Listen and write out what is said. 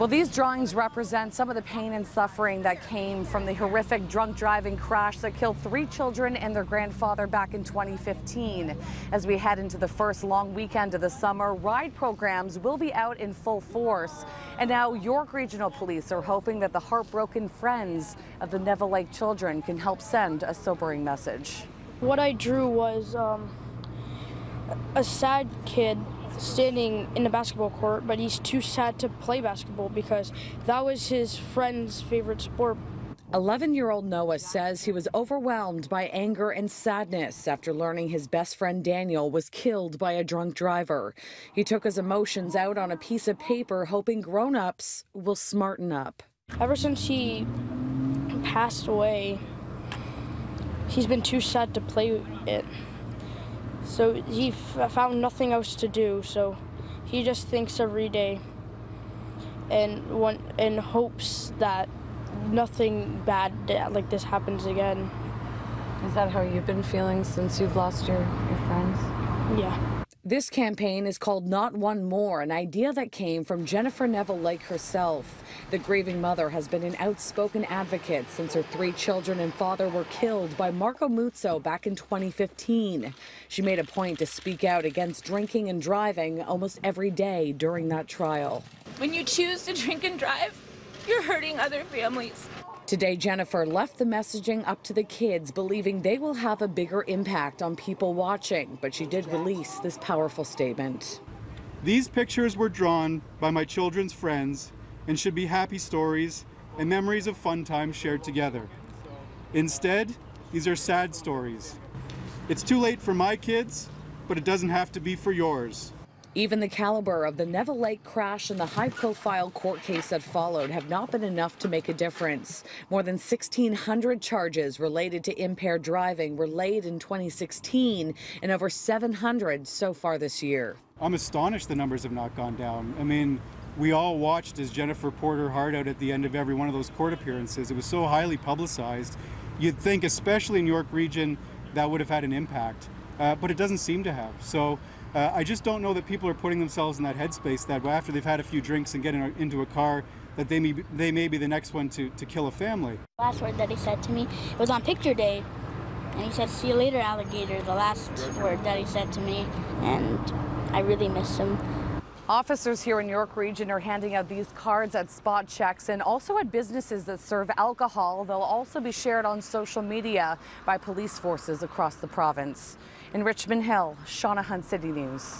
Well, these drawings represent some of the pain and suffering that came from the horrific drunk driving crash that killed 3 children and their grandfather back in 2015. As we head into the first long weekend of the summer, ride programs will be out in full force. And now York Regional Police are hoping that the heartbroken friends of the Neville Lake children can help send a sobering message. What I drew was a sad kid standing in the basketball court, but he's too sad to play basketball because that was his friend's favorite sport. 11-year-old Noah says he was overwhelmed by anger and sadness after learning his best friend Daniel was killed by a drunk driver. He took his emotions out on a piece of paper, hoping grown-ups will smarten up. Ever since he passed away, he's been too sad to play it. So he found nothing else to do, so he just thinks every day and hopes that nothing bad like this happens again. Is that how you've been feeling since you've lost your friends? Yeah. This campaign is called Not One More, an idea that came from Jennifer Neville Lake herself. The grieving mother has been an outspoken advocate since her 3 children and father were killed by Marco Muzzo back in 2015. She made a point to speak out against drinking and driving almost every day during that trial. When you choose to drink and drive, you're hurting other families. Today, Jennifer left the messaging up to the kids, believing they will have a bigger impact on people watching, but she did release this powerful statement. These pictures were drawn by my children's friends and should be happy stories and memories of fun times shared together. Instead, these are sad stories. It's too late for my kids, but it doesn't have to be for yours. Even the caliber of the Neville Lake crash and the high-profile court case that followed have not been enough to make a difference. More than 1,600 charges related to impaired driving were laid in 2016 and over 700 so far this year. I'm astonished the numbers have not gone down. I mean, we all watched as Jennifer poured her heart out at the end of every one of those court appearances. It was so highly publicized. You'd think, especially in York Region, that would have had an impact, but it doesn't seem to have. So I just don't know that people are putting themselves in that headspace that after they've had a few drinks and get into a car, that they may be the next one to kill a family. The last word that he said to me was on picture day, and he said, "See you later, alligator," the last word that he said to me, and I really miss him. Officers here in York Region are handing out these cards at spot checks and also at businesses that serve alcohol. They'll also be shared on social media by police forces across the province. In Richmond Hill, Shauna Hunt, City News.